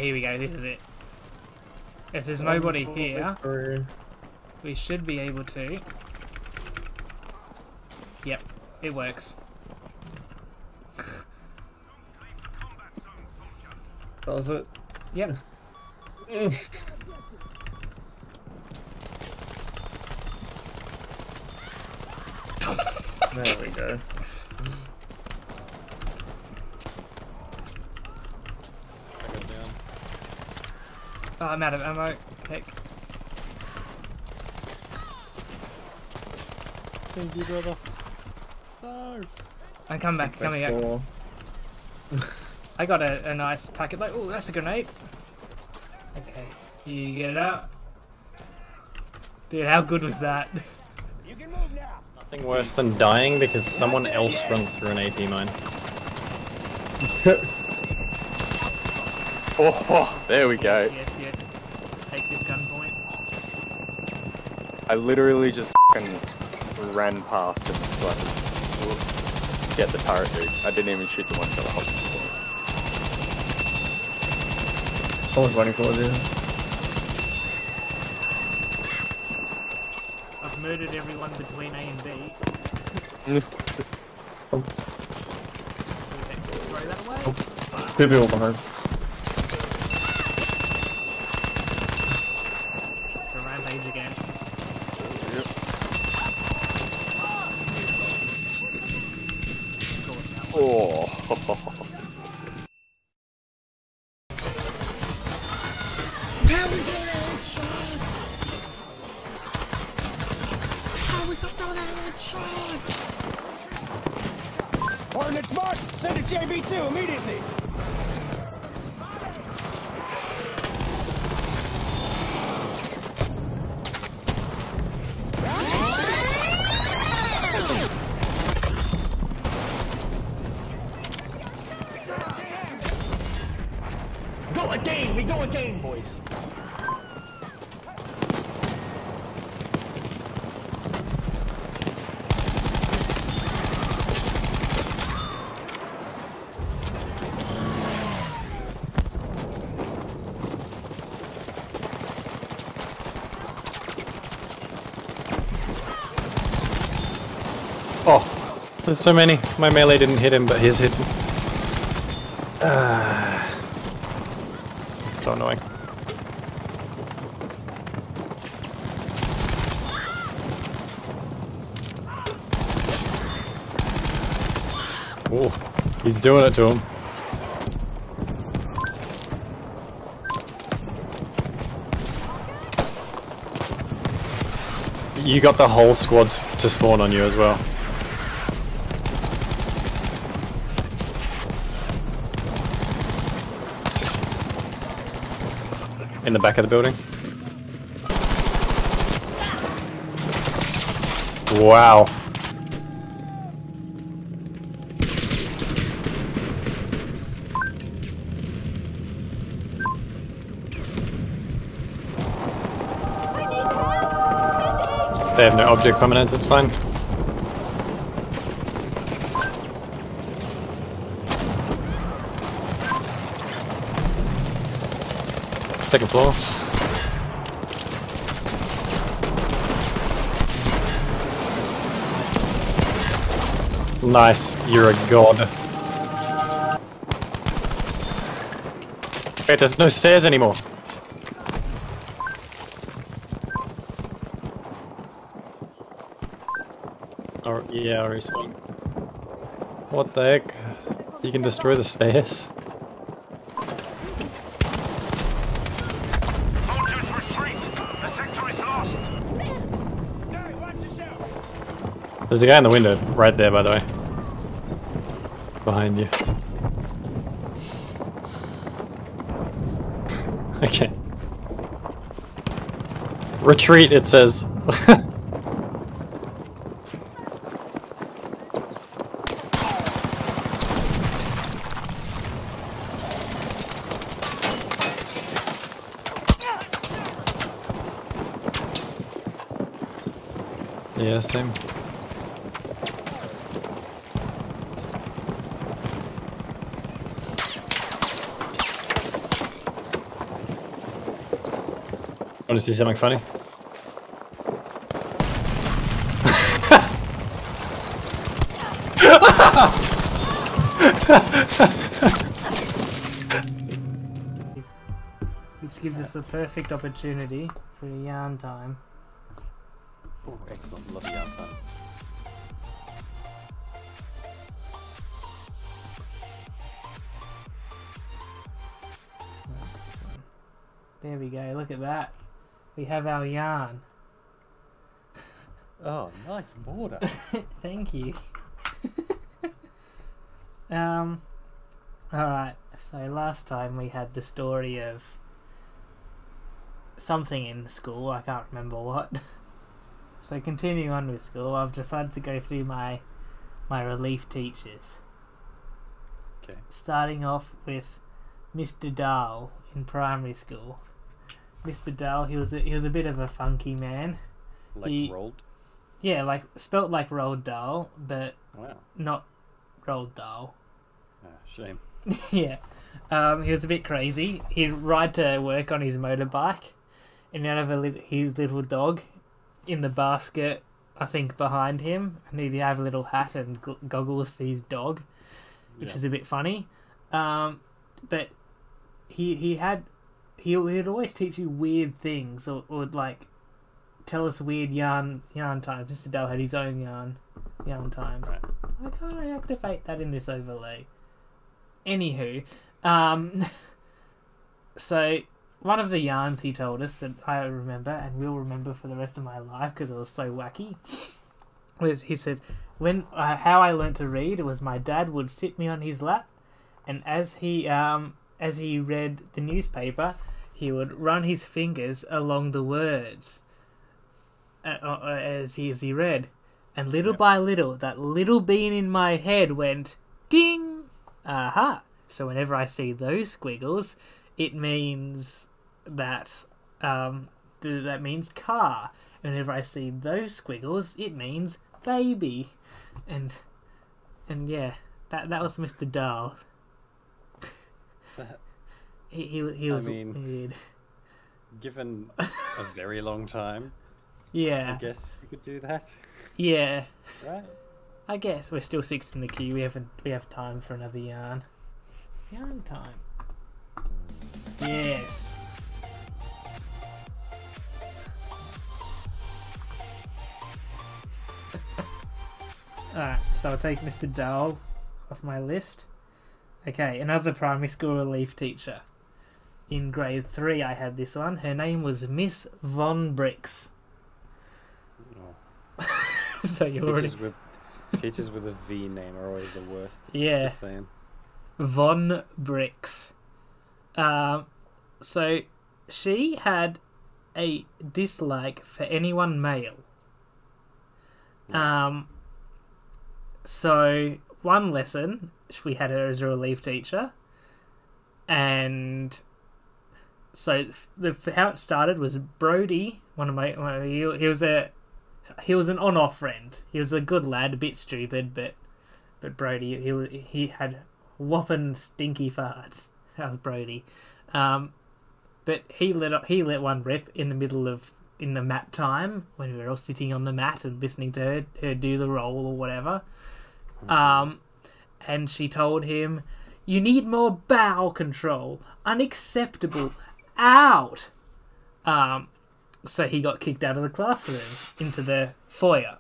here we go. This is it. If there's nobody here, we should be able to. Yep, it works. Does it? Yep. There we go. Oh, I'm out of ammo. Heck. Thank you, brother. No. I'm coming back. Coming back. I got a nice packet. Like, oh, that's a grenade. Okay, you get it out. Dude, how good was that? You can move now. Nothing worse than dying because someone else run through an AP mine. Oh, there we go. Yes, yes. Take this gunpoint. I literally just fucking ran past him so I could get the turret dude. I didn't even shoot the one that I hopped for. Someone's running for you. I've murdered everyone between A and B. Oh. Okay, throw that away. Oh. Two people behind. It's a rampage again. Oh. How is that a headshot? How is that not a headshot? Ordnance marked! Send it JB2 immediately! We go again, boys. Oh, there's so many. My melee didn't hit him, but his hit. It's so annoying. Oh, he's doing it to him. You got the whole squad to spawn on you as well. In the back of the building. Wow. They have no object permanence, it's fine. Second floor. Nice, you're a god. Wait, there's no stairs anymore. Oh, yeah, I'll respawn. What the heck? You can destroy the stairs? There's a guy in the window right there, by the way. Behind you. Okay. Retreat, it says. Yeah, same. Want to see something funny? Which gives us a perfect opportunity for a yarn time. Oh, excellent. Love the yarn time. There we go, look at that. We have our yarn. Oh, nice border. Thank you. Alright, so last time we had the story of something in school, I can't remember what. So continuing on with school, I've decided to go through my relief teachers. Okay. Starting off with Mr. Dahl in primary school. Mr. Dahl, he was a bit of a funky man. Like rolled? Yeah, like spelt like Roald Dahl, but Wow. not Roald Dahl. Ah, shame. Yeah. He was a bit crazy. He'd ride to work on his motorbike, and he'd have his little dog in the basket, I think, behind him, and he'd have a little hat and goggles for his dog, which is a bit funny. But he'd always teach you weird things, or like tell us weird yarn times. Mr. Dahl had his own yarn times. Right. Why can't I activate that in this overlay? Anywho, so one of the yarns he told us that I remember and will remember for the rest of my life because it was so wacky was he said how I learnt to read was my dad would sit me on his lap, and as he read the newspaper, he would run his fingers along the words as he read, and little by little, that little bean in my head went ding. Aha! So whenever I see those squiggles, it means that that means car. And whenever I see those squiggles, it means baby. And yeah, that was Mr. Dahl. he was weird. Given a very long time, yeah, I guess you could do that. Yeah. Right. I guess we're still 6 in the queue. We have time for another yarn. Yarn time. Yes. Alright, so I'll take Mr. Dahl off my list. Okay, another primary school relief teacher. In grade 3 I had this one. Her name was Miss Von Bricks. Oh. So you already... Teachers with a V name are always the worst. Yeah. Just saying. Von Bricks. So she had a dislike for anyone male. So one lesson we had her as a relief teacher, and so how it started was Brody. He was an on-off friend. He was a good lad, a bit stupid, but Brody he had whopping stinky farts. That was Brody. But he let one rip in the mat time when we were all sitting on the mat and listening to her do the roll or whatever. And she told him, "You need more bowel control. Unacceptable. Out." So he got kicked out of the classroom into the foyer.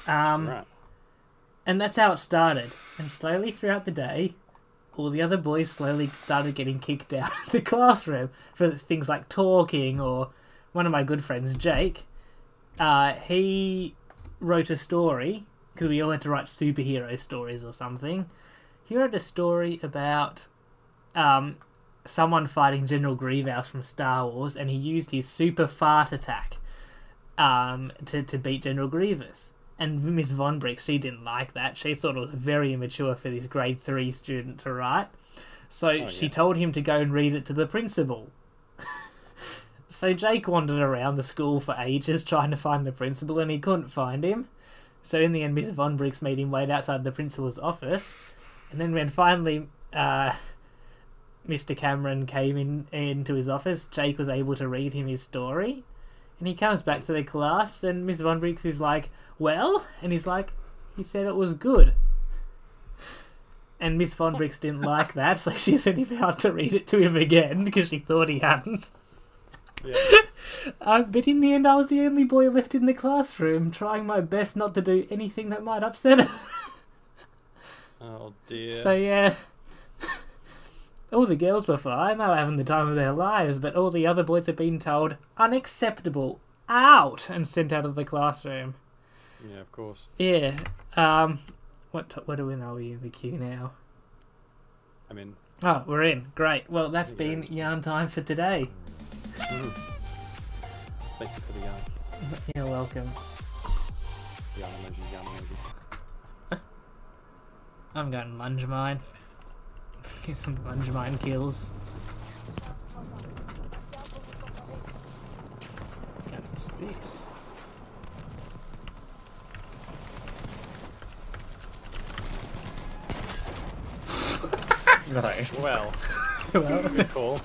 Right. And that's how it started. And slowly throughout the day, all the other boys slowly started getting kicked out of the classroom for things like talking. Or one of my good friends, Jake, he wrote a story, because we all had to write superhero stories or something. He wrote a story about someone fighting General Grievous from Star Wars, and he used his super fart attack to beat General Grievous. And Miss Von Bricks, she didn't like that. She thought it was very immature for this grade 3 student to write. So she told him to go and read it to the principal. So Jake wandered around the school for ages trying to find the principal, and he couldn't find him. So in the end, Miss Von Bricks made him wait outside the principal's office. And then when finally Mr. Cameron came into his office, Jake was able to read him his story. And he comes back to the class, and Miss Von Briggs is like, well? And he's like, he said it was good. And Miss Von Briggs didn't like that, so she sent him out to read it to him again, because she thought he hadn't. Yeah. But in the end, I was the only boy left in the classroom, trying my best not to do anything that might upset her. Oh dear. So yeah, all the girls were fine, they were having the time of their lives, but all the other boys had been told, unacceptable, out, and sent out of the classroom. Yeah, of course. Yeah, what do we know? Are we in the queue now? I'm in. Oh, we're in. Great. Well, that's been yarn time for today. Mm. Thank you for the yarn. You're welcome. Yarn emoji, yarn emoji. I'm going lunge mine. Let's get some lunge mine kills. What is this? Nice. Well, Well, good call.